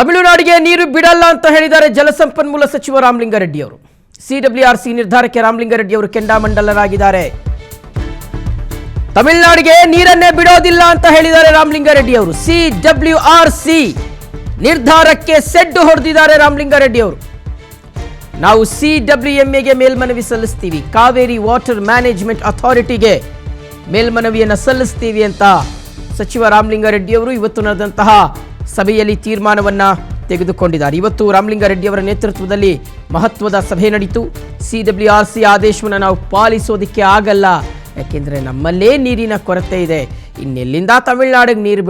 ತಮಿಳುನಾಡಿಗೆ ನೀರು ಬಿಡಲ್ಲ ಅಂತ ಹೇಳಿದ್ದಾರೆ ಜಲಸಂಪನ್ಮೂಲ ಸಚಿವ ರಾಮಲಿಂಗಾರೆಡ್ಡಿ ಅವರು. ಸಿಡಬ್ಲ್ಯೂಆರ್ಸಿ ನಿರ್ಧಾರಕ್ಕೆ ರಾಮಲಿಂಗಾರೆಡ್ಡಿ ಅವರು ಕೆಂಡಾಮಂಡಲರಾಗಿದ್ದಾರೆ. ತಮಿಳುನಾಡಿಗೆ ನೀರನ್ನೇ ಬಿಡೋದಿಲ್ಲ ಅಂತ ಹೇಳಿದ್ದಾರೆ ರಾಮಲಿಂಗಾರೆಡ್ಡಿ ಅವರು. ಸಿಡಬ್ಲ್ಯೂಆರ್ಸಿ ನಿರ್ಧಾರಕ್ಕೆ ಸೆಡ್ಡು ಹೊಡೆದಿದ್ದಾರೆ ರಾಮಲಿಂಗಾರೆಡ್ಡಿ ಅವರು. ನಾವು ಸಿಡಬ್ಲ್ಯೂಎಂಎಗೆ ಮೇಲ್ಮನವಿ ಸಲ್ಲಿಸ್ತೀವಿ, ಕಾವೇರಿ ವಾಟರ್ ಮ್ಯಾನೇಜ್ಮೆಂಟ್ ಅಥಾರಿಟಿಗೆ ಮೇಲ್ಮನವಿಯನ್ನು ಸಲ್ಲಿಸ್ತೀವಿ ಅಂತ ಸಚಿವ ರಾಮಲಿಂಗಾರೆಡ್ಡಿ ಅವರು ಇವತ್ತು ನಡೆದಂತಹ ಸಭೆಯಲ್ಲಿ ತೀರ್ಮಾನವನ್ನ ತೆಗೆದುಕೊಂಡಿದ್ದಾರೆ. ಇವತ್ತು ರಾಮಲಿಂಗಾರೆಡ್ಡಿ ಅವರ ನೇತೃತ್ವದಲ್ಲಿ ಮಹತ್ವದ ಸಭೆ ನಡೆಯಿತು. ಸಿಡಬ್ಲ್ಯೂಆರ್ಸಿ ಆದೇಶವನ್ನು ನಾವು ಪಾಲಿಸೋದಕ್ಕೆ ಆಗಲ್ಲ, ಯಾಕೆಂದರೆ ನಮ್ಮಲ್ಲೇ ನೀರಿನ ಕೊರತೆ ಇದೆ, ಇನ್ನೆಲ್ಲಿಂದ ತಮಿಳುನಾಡಿಗೆ ನೀರು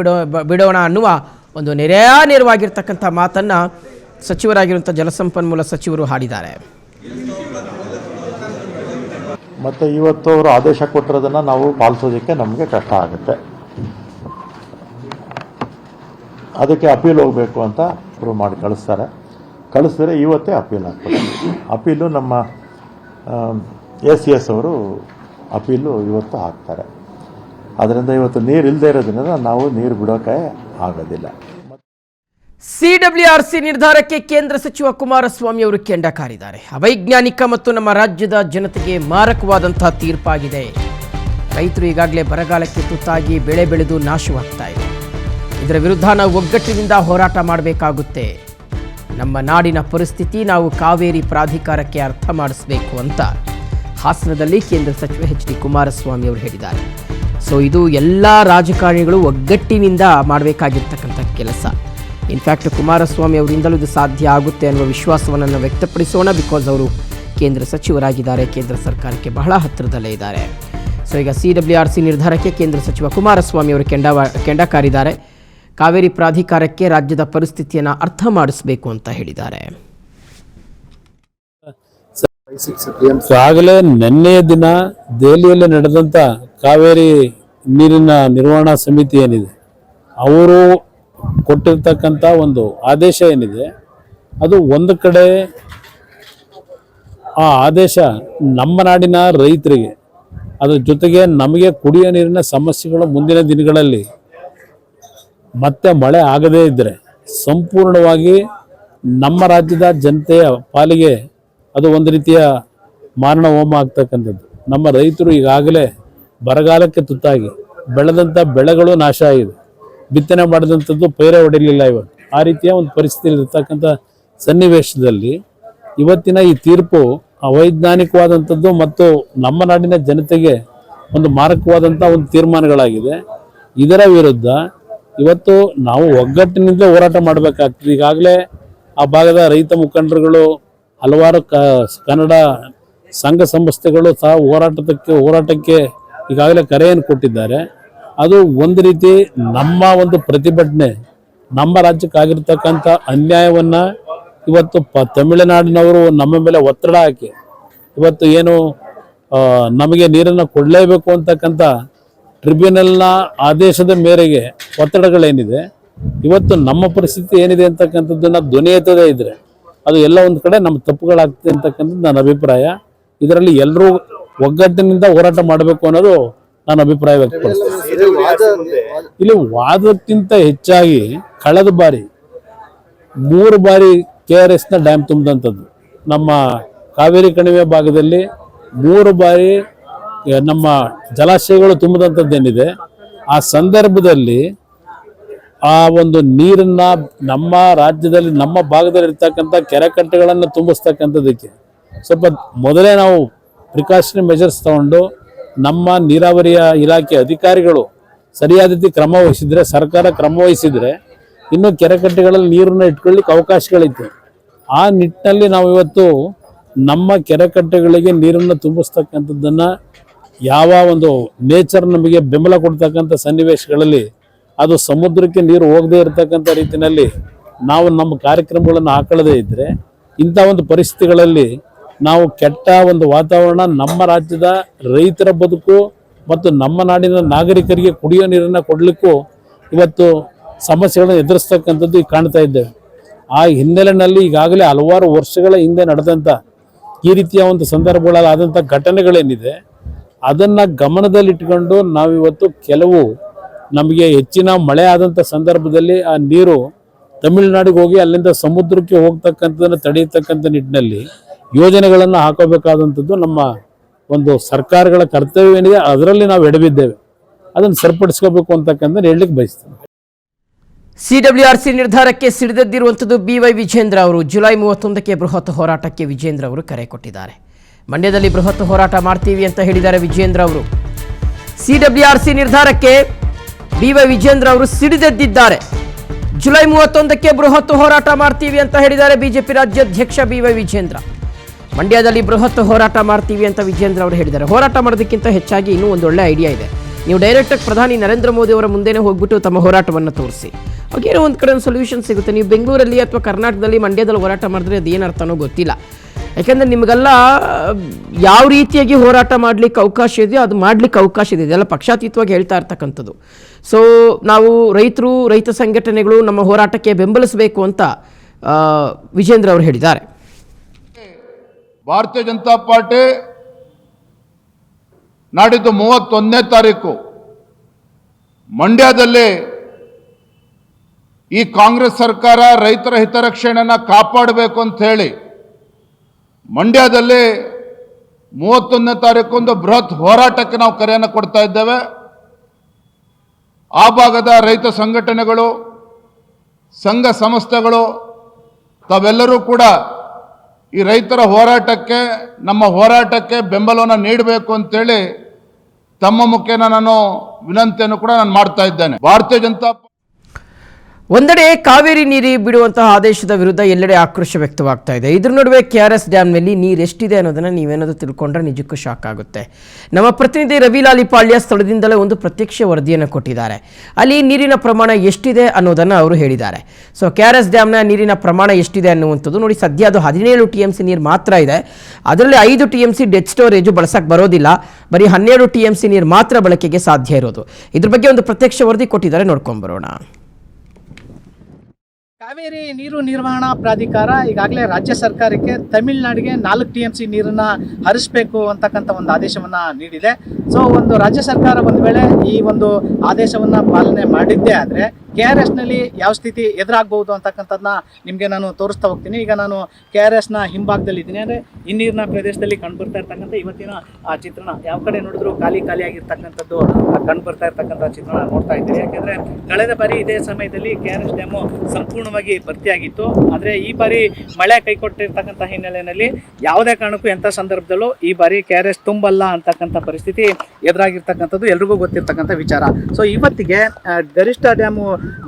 ಬಿಡೋಣ ಅನ್ನುವ ಒಂದು ನೇರವಾಗಿರ್ತಕ್ಕಂಥ ಮಾತನ್ನು ಸಚಿವರಾಗಿರುವಂಥ ಜಲಸಂಪನ್ಮೂಲ ಸಚಿವರು ಹಾಡಿದ್ದಾರೆ. ಮತ್ತು ಇವತ್ತು ಅವರು ಆದೇಶ ಕೊಟ್ಟಿರೋದನ್ನು ನಾವು ಪಾಲಿಸೋದಕ್ಕೆ ನಮಗೆ ಕಷ್ಟ ಆಗುತ್ತೆ. ಅದಕ್ಕೆ ಅಪೀಲ್ ಹೋಗಬೇಕು ಅಂತ ಪ್ರೂವ್ ಮಾಡಿ ಕಳಿಸಿದ್ರೆ ಇವತ್ತೇ ಅಪೀಲ್ ಆಗ್ತದೆ. ಅಪೀಲು ನಮ್ಮ ACS ಅವರು ಅಪೀಲು ಇವತ್ತು ಹಾಕ್ತಾರೆ. ಅದರಿಂದ ಇವತ್ತು ನೀರು ಇಲ್ಲದೆ ಇರೋದ್ರಿಂದ ನಾವು ನೀರು ಬಿಡೋಕೆ ಆಗೋದಿಲ್ಲ. ಸಿಡಬ್ಲ್ಯೂಆರ್ಸಿ ನಿರ್ಧಾರಕ್ಕೆ ಕೇಂದ್ರ ಸಚಿವ ಕುಮಾರಸ್ವಾಮಿ ಅವರು ಕೆಂಡ ಕಾರಿದ್ದಾರೆ. ಅವೈಜ್ಞಾನಿಕ ಮತ್ತು ನಮ್ಮ ರಾಜ್ಯದ ಜನತೆಗೆ ಮಾರಕವಾದಂತಹ ತೀರ್ಪಾಗಿದೆ. ರೈತರು ಈಗಾಗಲೇ ಬರಗಾಲಕ್ಕೆ ತುತ್ತಾಗಿ ಬೆಳೆ ಬೆಳೆದು ನಾಶವಾಗ್ತಾ ಇದೆ. ಇದರ ವಿರುದ್ಧ ನಾವು ಒಗ್ಗಟ್ಟಿನಿಂದ ಹೋರಾಟ ಮಾಡಬೇಕಾಗುತ್ತೆ. ನಮ್ಮ ನಾಡಿನ ಪರಿಸ್ಥಿತಿ ನಾವು ಕಾವೇರಿ ಪ್ರಾಧಿಕಾರಕ್ಕೆ ಅರ್ಥ ಮಾಡಿಸಬೇಕು ಅಂತ ಹಾಸನದಲ್ಲಿ ಕೇಂದ್ರ ಸಚಿವ HD ಕುಮಾರಸ್ವಾಮಿ ಅವರು ಹೇಳಿದ್ದಾರೆ. ಸೊ ಇದು ಎಲ್ಲ ರಾಜಕಾರಣಿಗಳು ಒಗ್ಗಟ್ಟಿನಿಂದ ಮಾಡಬೇಕಾಗಿರ್ತಕ್ಕಂಥ ಕೆಲಸ. ಇನ್ಫ್ಯಾಕ್ಟ್ ಕುಮಾರಸ್ವಾಮಿ ಅವರಿಂದಲೂ ಇದು ಸಾಧ್ಯ ಆಗುತ್ತೆ ಅನ್ನುವ ವಿಶ್ವಾಸವನ್ನು ನಾವು ವ್ಯಕ್ತಪಡಿಸೋಣ. ಬಿಕಾಸ್ ಅವರು ಕೇಂದ್ರ ಸಚಿವರಾಗಿದ್ದಾರೆ, ಕೇಂದ್ರ ಸರ್ಕಾರಕ್ಕೆ ಬಹಳ ಹತ್ತಿರದಲ್ಲೇ ಇದ್ದಾರೆ. ಸೊ ಈಗ ಸಿಡಬ್ಲ್ಯೂಆರ್ಸಿ ನಿರ್ಧಾರಕ್ಕೆ ಕೇಂದ್ರ ಸಚಿವ ಕುಮಾರಸ್ವಾಮಿ ಅವರು ಕೆಂಡ ಕಾರಿದ್ದಾರೆ. ಕಾವೇರಿ ಪ್ರಾಧಿಕಾರಕ್ಕೆ ರಾಜ್ಯದ ಪರಿಸ್ಥಿತಿಯನ್ನು ಅರ್ಥ ಮಾಡಿಸಬೇಕು ಅಂತ ಹೇಳಿದ್ದಾರೆ. ಆಗಲೇ ನಿನ್ನೆಯ ದಿನ ದೆಹಲಿಯಲ್ಲಿ ನಡೆದಂಥ ಕಾವೇರಿ ನೀರಿನ ನಿರ್ವಹಣಾ ಸಮಿತಿ ಏನಿದೆ, ಅವರು ಕೊಟ್ಟಿರ್ತಕ್ಕಂಥ ಒಂದು ಆದೇಶ ಏನಿದೆ, ಅದು ಒಂದು ಕಡೆ ಆ ಆದೇಶ ನಮ್ಮ ನಾಡಿನ ರೈತರಿಗೆ, ಅದರ ಜೊತೆಗೆ ನಮಗೆ ಕುಡಿಯೋ ನೀರಿನ ಸಮಸ್ಯೆಗಳು ಮುಂದಿನ ದಿನಗಳಲ್ಲಿ ಮತ್ತೆ ಮಳೆ ಆಗದೇ ಇದ್ದರೆ ಸಂಪೂರ್ಣವಾಗಿ ನಮ್ಮ ರಾಜ್ಯದ ಜನತೆಯ ಪಾಲಿಗೆ ಅದು ಒಂದು ರೀತಿಯ ಮಾರಣ ಹೋಮ ಆಗ್ತಕ್ಕಂಥದ್ದು. ನಮ್ಮ ರೈತರು ಈಗಾಗಲೇ ಬರಗಾಲಕ್ಕೆ ತುತ್ತಾಗಿ ಬೆಳೆದಂಥ ಬೆಳೆಗಳು ನಾಶ ಆಗಿದೆ, ಬಿತ್ತನೆ ಮಾಡಿದಂಥದ್ದು ಪೈರೆ ಹೊಡಿಲಿಲ್ಲ. ಇವತ್ತು ಆ ರೀತಿಯ ಒಂದು ಪರಿಸ್ಥಿತಿ ಇರತಕ್ಕಂಥ ಸನ್ನಿವೇಶದಲ್ಲಿ ಇವತ್ತಿನ ಈ ತೀರ್ಪು ಅವೈಜ್ಞಾನಿಕವಾದಂಥದ್ದು ಮತ್ತು ನಮ್ಮ ನಾಡಿನ ಜನತೆಗೆ ಒಂದು ಮಾರಕವಾದಂಥ ಒಂದು ತೀರ್ಮಾನಗಳಾಗಿದೆ. ಇದರ ವಿರುದ್ಧ ಇವತ್ತು ನಾವು ಒಗ್ಗಟ್ಟಿನಿಂದ ಹೋರಾಟ ಮಾಡಬೇಕಾಗ್ತದೆ. ಈಗಾಗಲೇ ಆ ಭಾಗದ ರೈತ ಮುಖಂಡರುಗಳು, ಹಲವಾರು ಕನ್ನಡ ಸಂಘ ಸಂಸ್ಥೆಗಳು ಸಹ ಹೋರಾಟಕ್ಕೆ ಈಗಾಗಲೇ ಕರೆಯನ್ನು ಕೊಟ್ಟಿದ್ದಾರೆ. ಅದು ಒಂದು ರೀತಿ ನಮ್ಮ ಒಂದು ಪ್ರತಿಭಟನೆ, ನಮ್ಮ ರಾಜ್ಯಕ್ಕಾಗಿರ್ತಕ್ಕಂಥ ಅನ್ಯಾಯವನ್ನು ಇವತ್ತು ತಮಿಳುನಾಡಿನವರು ನಮ್ಮ ಮೇಲೆ ಒತ್ತಡ ಹಾಕಿ ಇವತ್ತು ಏನು ನಮಗೆ ನೀರನ್ನು ಕೊಡಲೇಬೇಕು ಅಂತಕ್ಕಂಥ ಟ್ರಿಬ್ಯುನಲ್ನ ಆದೇಶದ ಮೇರೆಗೆ ಒತ್ತಡಗಳೇನಿದೆ, ಇವತ್ತು ನಮ್ಮ ಪರಿಸ್ಥಿತಿ ಏನಿದೆ ಅಂತಕ್ಕಂಥದ್ದನ್ನ ಧ್ವನಿ ಎತ್ತದೇ ಇದ್ರೆ ಅದು ಎಲ್ಲ ಒಂದು ಕಡೆ ನಮ್ಮ ತಪ್ಪುಗಳಾಗ್ತದೆ ಅಂತಕ್ಕಂಥದ್ದು ನನ್ನ ಅಭಿಪ್ರಾಯ. ಇದರಲ್ಲಿ ಎಲ್ಲರೂ ಒಗ್ಗಟ್ಟಿನಿಂದ ಹೋರಾಟ ಮಾಡಬೇಕು ಅನ್ನೋದು ನನ್ನ ಅಭಿಪ್ರಾಯ ವ್ಯಕ್ತಪಡಿಸ್ತೇನೆ. ಇಲ್ಲಿ ವಾದಕ್ಕಿಂತ ಹೆಚ್ಚಾಗಿ ಕಳೆದ ಬಾರಿ 3 ಬಾರಿ KRSನ ಡ್ಯಾಮ್ ತುಂಬಿದಂಥದ್ದು, ನಮ್ಮ ಕಾವೇರಿ ಕಣಿವೆ ಭಾಗದಲ್ಲಿ 3 ಬಾರಿ ನಮ್ಮ ಜಲಾಶಯಗಳು ತುಂಬಿದಂಥದ್ದೇನಿದೆ, ಆ ಸಂದರ್ಭದಲ್ಲಿ ಆ ಒಂದು ನೀರನ್ನ ನಮ್ಮ ರಾಜ್ಯದಲ್ಲಿ ನಮ್ಮ ಭಾಗದಲ್ಲಿ ಇರ್ತಕ್ಕಂಥ ಕೆರೆಕಟ್ಟೆಗಳನ್ನು ತುಂಬಿಸ್ತಕ್ಕಂಥದ್ದಕ್ಕೆ ಸ್ವಲ್ಪ ಮೊದಲೇ ನಾವು ಪ್ರಿಕಾಷನರಿ ಮೆಜರ್ಸ್ ತಗೊಂಡು ನಮ್ಮ ನೀರಾವರಿಯ ಇಲಾಖೆ ಅಧಿಕಾರಿಗಳು ಸರಿಯಾದ ರೀತಿ ಕ್ರಮ ವಹಿಸಿದ್ರೆ, ಸರ್ಕಾರ ಕ್ರಮ ವಹಿಸಿದ್ರೆ ಇನ್ನೂ ಕೆರೆಕಟ್ಟೆಗಳಲ್ಲಿ ನೀರನ್ನು ಇಟ್ಕೊಳ್ಳಿಕ್ಕೆ ಅವಕಾಶಗಳಿತ್ತು. ಆ ನಿಟ್ಟಿನಲ್ಲಿ ನಾವು ಇವತ್ತು ನಮ್ಮ ಕೆರೆಕಟ್ಟೆಗಳಿಗೆ ನೀರನ್ನು ತುಂಬಿಸ್ತಕ್ಕಂಥದ್ದನ್ನು ಯಾವ ಒಂದು ನೇಚರ್ ನಮಗೆ ಬೆಂಬಲ ಕೊಡ್ತಕ್ಕಂಥ ಸನ್ನಿವೇಶಗಳಲ್ಲಿ ಅದು ಸಮುದ್ರಕ್ಕೆ ನೀರು ಹೋಗದೇ ಇರತಕ್ಕಂಥ ರೀತಿಯಲ್ಲಿ ನಾವು ನಮ್ಮ ಕಾರ್ಯಕ್ರಮಗಳನ್ನು ಹಾಕೊಳ್ಳದೇ ಇದ್ದರೆ ಇಂಥ ಒಂದು ಪರಿಸ್ಥಿತಿಗಳಲ್ಲಿ ನಾವು ಕೆಟ್ಟ ಒಂದು ವಾತಾವರಣ ನಮ್ಮ ರಾಜ್ಯದ ರೈತರ ಬದುಕು ಮತ್ತು ನಮ್ಮ ನಾಡಿನ ನಾಗರಿಕರಿಗೆ ಕುಡಿಯೋ ನೀರನ್ನು ಕೊಡಲಿಕ್ಕೂ ಇವತ್ತು ಸಮಸ್ಯೆಗಳನ್ನು ಎದುರಿಸ್ತಕ್ಕಂಥದ್ದು ಈಗ ಕಾಣ್ತಾ ಇದ್ದೇವೆ. ಆ ಹಿನ್ನೆಲೆಯಲ್ಲಿ ಈಗಾಗಲೇ ಹಲವಾರು ವರ್ಷಗಳ ಹಿಂದೆ ನಡೆದಂಥ ಈ ರೀತಿಯ ಒಂದು ಸಂದರ್ಭಗಳಲ್ಲಿ ಆದಂಥ ಘಟನೆಗಳೇನಿದೆ ಅದನ್ನು ಗಮನದಲ್ಲಿಟ್ಟುಕೊಂಡು ನಾವಿವತ್ತು ಕೆಲವು ನಮಗೆ ಹೆಚ್ಚಿನ ಮಳೆ ಆದಂಥ ಸಂದರ್ಭದಲ್ಲಿ ಆ ನೀರು ತಮಿಳುನಾಡಿಗೆ ಹೋಗಿ ಅಲ್ಲಿಂದ ಸಮುದ್ರಕ್ಕೆ ಹೋಗ್ತಕ್ಕಂಥದ್ದನ್ನು ತಡೆಯತಕ್ಕಂಥ ನಿಟ್ಟಿನಲ್ಲಿ ಯೋಜನೆಗಳನ್ನು ಹಾಕೋಬೇಕಾದಂಥದ್ದು ನಮ್ಮ ಒಂದು ಸರ್ಕಾರಗಳ ಕರ್ತವ್ಯ ಏನಿದೆ, ಅದರಲ್ಲಿ ನಾವು ಎಡವಿದ್ದೇವೆ. ಅದನ್ನು ಸರಿಪಡಿಸ್ಕೋಬೇಕು ಅಂತಕ್ಕಂಥ ಹೇಳಲಿಕ್ಕೆ ಬಯಸ್ತೇನೆ. ಸಿಡಬ್ಲ್ಯೂಆರ್ಸಿ ನಿರ್ಧಾರಕ್ಕೆ ಸಿಡಿದೆದ್ದಿರುವಂಥದ್ದು BY ವಿಜೇಂದ್ರ ಅವರು. ಜುಲೈ 31ಕ್ಕೆ ಬೃಹತ್ ಹೋರಾಟಕ್ಕೆ ವಿಜೇಂದ್ರ ಅವರು ಕರೆ ಕೊಟ್ಟಿದ್ದಾರೆ. ಮಂಡ್ಯದಲ್ಲಿ ಬೃಹತ್ ಹೋರಾಟ ಮಾಡ್ತೀವಿ ಅಂತ ಹೇಳಿದ್ದಾರೆ ವಿಜೇಂದ್ರ ಅವರು. ಸಿಡಬ್ಲ್ಯೂಆರ್ಸಿ ನಿರ್ಧಾರಕ್ಕೆ BY ವಿಜೇಂದ್ರ ಅವರು ಸಿಡಿದೆದ್ದಿದ್ದಾರೆ. ಜುಲೈ 31ಕ್ಕೆ ಬೃಹತ್ ಹೋರಾಟ ಮಾಡ್ತೀವಿ ಅಂತ ಹೇಳಿದ್ದಾರೆ ಬಿಜೆಪಿ ರಾಜ್ಯಾಧ್ಯಕ್ಷ BY ವಿಜೇಂದ್ರ. ಮಂಡ್ಯದಲ್ಲಿ ಬೃಹತ್ ಹೋರಾಟ ಮಾಡ್ತೀವಿ ಅಂತ ವಿಜೇಂದ್ರ ಅವರು ಹೇಳಿದ್ದಾರೆ. ಹೋರಾಟ ಮಾಡೋದಕ್ಕಿಂತ ಹೆಚ್ಚಾಗಿ ಇನ್ನೂ ಒಂದು ಒಳ್ಳೆ ಐಡಿಯಾ ಇದೆ. ನೀವು ಡೈರೆಕ್ಟಾಗಿ ಪ್ರಧಾನಿ ನರೇಂದ್ರ ಮೋದಿ ಅವರ ಮುಂದೆನೇ ಹೋಗ್ಬಿಟ್ಟು ತಮ್ಮ ಹೋರಾಟವನ್ನು ತೋರಿಸಿ, ಅವಾಗೇನೋ ಒಂದು ಕಡೆ ಒಂದು ಸೊಲ್ಯೂಷನ್ ಸಿಗುತ್ತೆ. ನೀವು ಬೆಂಗಳೂರಲ್ಲಿ ಅಥವಾ ಕರ್ನಾಟಕದಲ್ಲಿ ಮಂಡ್ಯದಲ್ಲಿ ಹೋರಾಟ ಮಾಡಿದ್ರೆ ಅದು ಏನು ಅರ್ಥನೋ ಗೊತ್ತಿಲ್ಲ. ಯಾಕೆಂದರೆ ನಿಮಗೆಲ್ಲ ಯಾವ ರೀತಿಯಾಗಿ ಹೋರಾಟ ಮಾಡಲಿಕ್ಕೆ ಅವಕಾಶ ಇದೆಯೋ ಅದು ಮಾಡಲಿಕ್ಕೆ ಅವಕಾಶ ಇದೆ. ಇದೆಲ್ಲ ಪಕ್ಷಾತೀತವಾಗಿ ಹೇಳ್ತಾ ಇರ್ತಕ್ಕಂಥದ್ದು. ಸೊ ನಾವು ರೈತರು, ರೈತ ಸಂಘಟನೆಗಳು ನಮ್ಮ ಹೋರಾಟಕ್ಕೆ ಬೆಂಬಲಿಸಬೇಕು ಅಂತ ವಿಜೇಂದ್ರ ಅವರು ಹೇಳಿದ್ದಾರೆ. ಭಾರತೀಯ ಜನತಾ ಪಾರ್ಟಿ ನಾಡಿದ್ದು 31ನೇ ತಾರೀಕು ಮಂಡ್ಯದಲ್ಲಿ ಈ ಕಾಂಗ್ರೆಸ್ ಸರ್ಕಾರ ರೈತರ ಹಿತರಕ್ಷಣೆಯನ್ನು ಕಾಪಾಡಬೇಕು ಅಂತ ಹೇಳಿ ಮಂಡ್ಯದಲ್ಲಿ 31ನೇ ತಾರೀಕು ಒಂದು ಬೃಹತ್ ಹೋರಾಟಕ್ಕೆ ನಾವು ಕರೆಯನ್ನು ಕೊಡ್ತಾ ಇದ್ದೇವೆ. ಆ ಭಾಗದ ರೈತ ಸಂಘಟನೆಗಳು, ಸಂಘ ಸಂಸ್ಥೆಗಳು ತಾವೆಲ್ಲರೂ ಕೂಡ ಈ ರೈತರ ಹೋರಾಟಕ್ಕೆ, ನಮ್ಮ ಹೋರಾಟಕ್ಕೆ ಬೆಂಬಲವನ್ನು ನೀಡಬೇಕು ಅಂತೇಳಿ ತಮ್ಮ ಮುಖೇನ ನಾನು ವಿನಂತಿಯನ್ನು ಕೂಡ ನಾನು ಮಾಡ್ತಾ ಇದ್ದೇನೆ. ಭಾರತೀಯ ಜನತಾ ಒಂದೆಡೆ ಕಾವೇರಿ ನೀರು ಬಿಡುವಂತಹ ಆದೇಶದ ವಿರುದ್ಧ ಎಲ್ಲೆಡೆ ಆಕ್ರೋಶ ವ್ಯಕ್ತವಾಗ್ತಾ ಇದೆ. ಇದ್ರ ನಡುವೆ KRS ಡ್ಯಾಮ್ನಲ್ಲಿ ನೀರು ಎಷ್ಟಿದೆ ಅನ್ನೋದನ್ನು ನೀವೇನಾದರೂ ತಿಳ್ಕೊಂಡ್ರೆ ನಿಜಕ್ಕೂ ಶಾಕ್ ಆಗುತ್ತೆ. ನಮ್ಮ ಪ್ರತಿನಿಧಿ ರವಿಲಾಲಿ ಪಾಳ್ಯ ಸ್ಥಳದಿಂದಲೇ ಒಂದು ಪ್ರತ್ಯಕ್ಷ ವರದಿಯನ್ನು ಕೊಟ್ಟಿದ್ದಾರೆ. ಅಲ್ಲಿ ನೀರಿನ ಪ್ರಮಾಣ ಎಷ್ಟಿದೆ ಅನ್ನೋದನ್ನು ಅವರು ಹೇಳಿದ್ದಾರೆ. ಸೊ KRS ಡ್ಯಾಮ್ನ ನೀರಿನ ಪ್ರಮಾಣ ಎಷ್ಟಿದೆ ಅನ್ನುವಂಥದ್ದು ನೋಡಿ, ಸದ್ಯ ಅದು 17 TMC ನೀರು ಮಾತ್ರ ಇದೆ. ಅದರಲ್ಲಿ 5 TMC ಡೆಡ್ ಸ್ಟೋರೇಜು ಬಳಸಕ್ಕೆ ಬರೋದಿಲ್ಲ. ಬರೀ 12 TMC ನೀರು ಮಾತ್ರ ಬಳಕೆಗೆ ಸಾಧ್ಯ ಇರೋದು. ಇದ್ರ ಬಗ್ಗೆ ಒಂದು ಪ್ರತ್ಯಕ್ಷ ವರದಿ ಕೊಟ್ಟಿದ್ದಾರೆ, ನೋಡ್ಕೊಂಬರೋಣ. ಕಾವೇರಿ ನೀರು ನಿರ್ವಹಣಾ ಪ್ರಾಧಿಕಾರ ಈಗಾಗಲೇ ರಾಜ್ಯ ಸರ್ಕಾರಕ್ಕೆ ತಮಿಳುನಾಡಿಗೆ 4 TMC ನೀರನ್ನು ಹರಿಸಬೇಕು ಅಂತಕ್ಕಂಥ ಒಂದು ಆದೇಶವನ್ನು ನೀಡಿದೆ. ಸೊ ಒಂದು ರಾಜ್ಯ ಸರ್ಕಾರ ಒಂದು ವೇಳೆ ಈ ಒಂದು ಆದೇಶವನ್ನು ಪಾಲನೆ ಮಾಡಿದ್ದೇ ಆದರೆ KRSನಲ್ಲಿ ಯಾವ ಸ್ಥಿತಿ ಎದುರಾಗಬಹುದು ಅಂತಕ್ಕಂಥದ್ದನ್ನ ನಿಮಗೆ ನಾನು ತೋರಿಸ್ತಾ ಹೋಗ್ತೀನಿ. ಈಗ ನಾನು KRSನ ಹಿಂಭಾಗದಲ್ಲಿ ಇದ್ದೀನಿ. ಅಂದರೆ ಹಿನ್ನೀರಿನ ಪ್ರದೇಶದಲ್ಲಿ ಕಂಡುಬರ್ತಾ ಇರ್ತಕ್ಕಂಥ ಇವತ್ತಿನ ಚಿತ್ರಣ, ಯಾವ ಕಡೆ ನೋಡಿದ್ರು ಖಾಲಿಯಾಗಿರ್ತಕ್ಕಂಥದ್ದು ಕಂಡುಬರ್ತಾ ಇರ್ತಕ್ಕಂಥ ಚಿತ್ರಣ ನೋಡ್ತಾ ಇದ್ದೀನಿ. ಯಾಕೆಂದರೆ ಕಳೆದ ಬಾರಿ ಇದೇ ಸಮಯದಲ್ಲಿ KRS ಡ್ಯಾಮು ಸಂಪೂರ್ಣವಾಗಿ ಭರ್ತಿಯಾಗಿತ್ತು. ಆದರೆ ಈ ಬಾರಿ ಮಳೆ ಕೈಕೊಟ್ಟಿರ್ತಕ್ಕಂಥ ಹಿನ್ನೆಲೆಯಲ್ಲಿ ಯಾವುದೇ ಕಾರಣಕ್ಕೂ ಎಂಥ ಸಂದರ್ಭದಲ್ಲೂ ಈ ಬಾರಿ KRS ತುಂಬಲ್ಲ ಅಂತಕ್ಕಂಥ ಪರಿಸ್ಥಿತಿ ಎದುರಾಗಿರ್ತಕ್ಕಂಥದ್ದು ಎಲ್ರಿಗೂ ಗೊತ್ತಿರ್ತಕ್ಕಂಥ ವಿಚಾರ. ಸೊ ಇವತ್ತಿಗೆ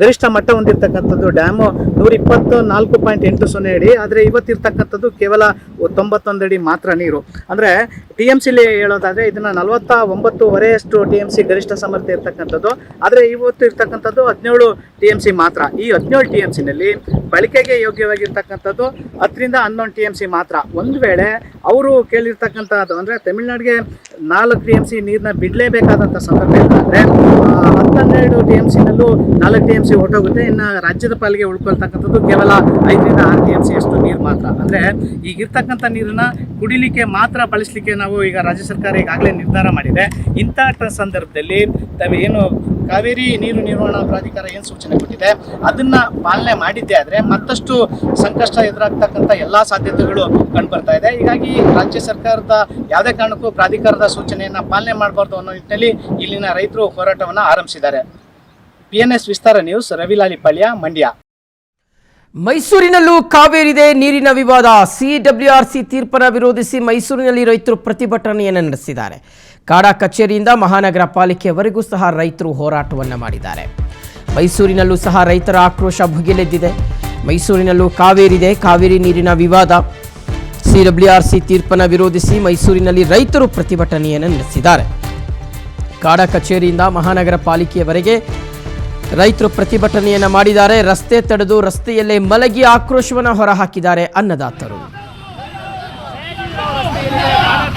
ಗರಿಷ್ಠ ಮಟ್ಟ ಹೊಂದಿರತಕ್ಕಂಥದ್ದು ಡ್ಯಾಮು 124.80 ಅಡಿ. ಆದರೆ ಇವತ್ತಿರ್ತಕ್ಕಂಥದ್ದು ಕೇವಲ 91 ಅಡಿ ಮಾತ್ರ ನೀರು. ಅಂದರೆ TMCಲಿ ಹೇಳೋದಾದರೆ ಇದನ್ನು 49.5 TMC ಗರಿಷ್ಠ ಸಾಮರ್ಥ್ಯ ಇರ್ತಕ್ಕಂಥದ್ದು. ಆದರೆ ಇವತ್ತು ಇರ್ತಕ್ಕಂಥದ್ದು 17 TMC ಮಾತ್ರ. ಈ 17 TMCನಲ್ಲಿ ಬಳಕೆಗೆ ಯೋಗ್ಯವಾಗಿರ್ತಕ್ಕಂಥದ್ದು 10ರಿಂದ 11 TMC ಮಾತ್ರ. ಒಂದು ವೇಳೆ ಅವರು ಕೇಳಿರ್ತಕ್ಕಂಥದ್ದು ಅಂದರೆ ತಮಿಳುನಾಡಿಗೆ 4 TMC ನೀರನ್ನ ಬಿಡಲೇಬೇಕಾದಂಥ ಸಂದರ್ಭ ಇದ್ದಾದರೆ 12 TMCನಲ್ಲೂ 4 TMC ಹೊರಟೋಗುತ್ತೆ. ಇನ್ನು ರಾಜ್ಯದ ಪಾಲಿಗೆ ಉಳ್ಕೊಳ್ತಕ್ಕಂಥದ್ದು ಕೇವಲ 5ರಿಂದ 6 TMC ಅಷ್ಟು ನೀರು ಮಾತ್ರ. ಅಂದರೆ ಈಗಿರ್ತಕ್ಕಂಥ ನೀರನ್ನು ಕುಡಿಲಿಕ್ಕೆ ಮಾತ್ರ ಬಳಸಲಿಕ್ಕೆ ನಾವು ಈಗ ರಾಜ್ಯ ಸರ್ಕಾರ ಈಗಾಗಲೇ ನಿರ್ಧಾರ ಮಾಡಿದೆ. ಇಂಥ ಸಂದರ್ಭದಲ್ಲಿ ಏನು ಕಾವೇರಿ ನೀರು ನಿರ್ವಹಣಾ ಪ್ರಾಧಿಕಾರ ಏನು ಸೂಚನೆ ಕೊಟ್ಟಿದೆ ಅದನ್ನು ಪಾಲನೆ ಮಾಡಿದ್ದೇ ಆದರೆ ಮತ್ತಷ್ಟು ಸಂಕಷ್ಟ ಎದುರಾಗ್ತಕ್ಕಂಥ ಎಲ್ಲ ಸಾಧ್ಯತೆಗಳು ಕಂಡುಬರ್ತಾ ಇದೆ. ಹೀಗಾಗಿ ರಾಜ್ಯ ಸರ್ಕಾರದ ಯಾವುದೇ ಕಾರಣಕ್ಕೂ ಪ್ರಾಧಿಕಾರದ ಸೂಚನೆಯನ್ನು ಪಾಲನೆ ಮಾಡಬಾರ್ದು ಅನ್ನೋ ನಿಟ್ಟಿನಲ್ಲಿ ಇಲ್ಲಿನ ರೈತರು ಹೋರಾಟವನ್ನು ಆರಂಭಿಸಿದ್ದಾರೆ. PNS ವಿಸ್ತಾರ ನ್ಯೂಸ್, ರವಿಲಾಲಿ ಪಾಳ್ಯ, ಮಂಡ್ಯ. ಮೈಸೂರಿನಲ್ಲೂ ಕಾವೇರಿದೆ ನೀರಿನ ವಿವಾದ. CWRC ತೀರ್ಪನ್ನು ವಿರೋಧಿಸಿ ಮೈಸೂರಿನಲ್ಲಿ ರೈತರು ಪ್ರತಿಭಟನೆಯನ್ನು ನಡೆಸಿದ್ದಾರೆ. ಕಾಡಾ ಕಚೇರಿಯಿಂದ ಮಹಾನಗರ ಪಾಲಿಕೆಯವರೆಗೂ ಸಹ ರೈತರು ಹೋರಾಟವನ್ನು ಮಾಡಿದ್ದಾರೆ. ಮೈಸೂರಿನಲ್ಲೂ ಸಹ ರೈತರ ಆಕ್ರೋಶ ಭುಗಿಲೆದ್ದಿದೆ. ಮೈಸೂರಿನಲ್ಲೂ ಕಾವೇರಿದೆ, ಕಾವೇರಿ ನೀರಿನ ವಿವಾದ. CWRC ತೀರ್ಪನ್ನು ವಿರೋಧಿಸಿ ಮೈಸೂರಿನಲ್ಲಿ ರೈತರು ಪ್ರತಿಭಟನೆಯನ್ನು ನಡೆಸಿದ್ದಾರೆ. ಕಾಡಾ ಕಚೇರಿಯಿಂದ ಮಹಾನಗರ ಪಾಲಿಕೆಯವರೆಗೆ ರೈತರು ಪ್ರತಿಭಟನೆಯನ್ನು ಮಾಡಿದ್ದಾರೆ. ರಸ್ತೆ ತಡೆದು ರಸ್ತೆಯಲ್ಲೇ ಮಲಗಿ ಆಕ್ರೋಶವನ್ನು ಹೊರಹಾಕಿದ್ದಾರೆ ಅನ್ನದಾತರು.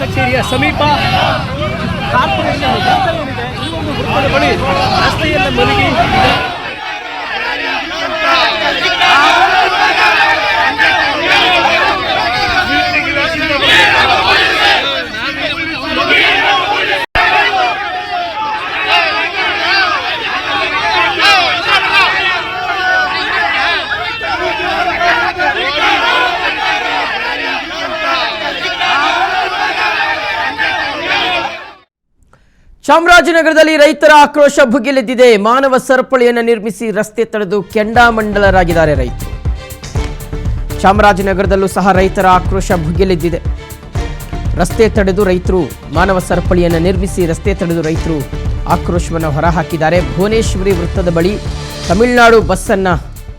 ಕಚೇರಿಯ ಸಮೀಪ ರಸ್ತೆಯಲ್ಲೇ ಮಲಗಿ ಚಾಮರಾಜನಗರದಲ್ಲಿ ರೈತರ ಆಕ್ರೋಶ ಭುಗಿಲೆದ್ದಿದೆ. ಮಾನವ ಸರಪಳಿಯನ್ನು ನಿರ್ಮಿಸಿ ರಸ್ತೆ ತಡೆದು ಕೆಂಡಾಮಂಡಲರಾಗಿದ್ದಾರೆ ರೈತರು. ಚಾಮರಾಜನಗರದಲ್ಲೂ ಸಹ ರೈತರ ಆಕ್ರೋಶ ಭುಗಿಲೆದ್ದಿದೆ. ರಸ್ತೆ ತಡೆದು ರೈತರು ಮಾನವ ಸರಪಳಿಯನ್ನು ನಿರ್ಮಿಸಿ ರಸ್ತೆ ತಡೆದು ರೈತರು ಆಕ್ರೋಶವನ್ನು ಹೊರಹಾಕಿದ್ದಾರೆ. ಭುವನೇಶ್ವರಿ ವೃತ್ತದ ಬಳಿ ತಮಿಳುನಾಡು ಬಸ್ಸನ್ನು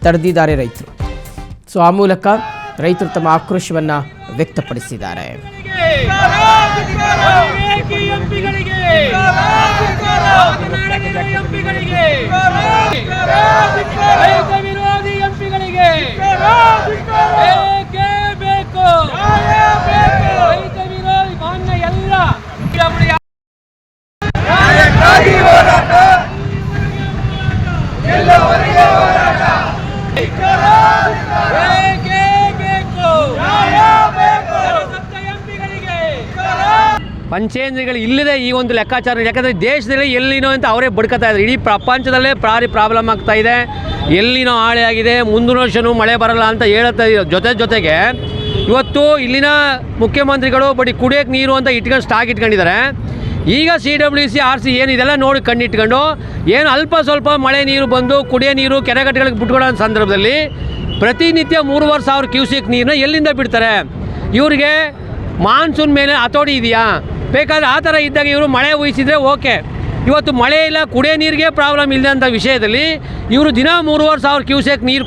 ತಡೆದಿದ್ದಾರೆ ರೈತರು. ಸೊ ಆ ಮೂಲಕ ರೈತರು ತಮ್ಮ ಆಕ್ರೋಶವನ್ನು ವ್ಯಕ್ತಪಡಿಸಿದ್ದಾರೆ. ಪಂಚೇಂದ್ರಿಯಗಳು ಇಲ್ಲದೆ ಈ ಒಂದು ಲೆಕ್ಕಾಚಾರ, ಯಾಕಂದರೆ ದೇಶದಲ್ಲಿ ಎಲ್ಲಿನೋ ಅಂತ ಅವರೇ ಬಡ್ಕೊತಾ ಇದ್ದಾರೆ. ಇಡೀ ಪ್ರಪಂಚದಲ್ಲೇ ಪ್ರಾಬ್ಲಮ್ ಆಗ್ತಾ ಇದೆ. ಎಲ್ಲಿನೋ ಹಾಳೆ ಆಗಿದೆ, ಮುಂದಿನ ವರ್ಷವೂ ಮಳೆ ಬರಲ್ಲ ಅಂತ ಹೇಳ್ತಾ ಜೊತೆಗೆ ಇವತ್ತು ಇಲ್ಲಿನ ಮುಖ್ಯಮಂತ್ರಿಗಳು ಬರೀ ಕುಡಿಯೋಕ್ಕೆ ನೀರು ಅಂತ ಸ್ಟಾಕ್ ಇಟ್ಕೊಂಡಿದ್ದಾರೆ. ಈಗ CWC RC ಏನಿದೆಲ್ಲ ನೋಡಿ ಕಣ್ಣಿಟ್ಕೊಂಡು ಏನು ಅಲ್ಪ ಸ್ವಲ್ಪ ಮಳೆ ನೀರು ಬಂದು ಕುಡಿಯೋ ನೀರು ಕೆರೆಗಟ್ಟೆಗಳಿಗೆ ಬಿಟ್ಕೊಳ್ಳೋ ಸಂದರ್ಭದಲ್ಲಿ ಪ್ರತಿನಿತ್ಯ 3,500 ಕ್ಯೂಸೆಕ್ ನೀರನ್ನ ಎಲ್ಲಿಂದ ಬಿಡ್ತಾರೆ? ಇವರಿಗೆ ಮಾನ್ಸೂನ್ ಮೇಲೆ ಹತೋಟಿ ಇದೆಯಾ? ಬೇಕಾದರೆ ಆ ಥರ ಇದ್ದಾಗ ಇವರು ಮಳೆ ಊಹಿಸಿದರೆ ಓಕೆ. ಇವತ್ತು ಮಳೆ ಇಲ್ಲ, ಕುಡಿಯೋ ನೀರಿಗೆ ಪ್ರಾಬ್ಲಮ್ ಇಲ್ಲದಂಥ ವಿಷಯದಲ್ಲಿ ಇವರು ದಿನ 3,500 ಕ್ಯೂಸೆಕ್ ನೀರು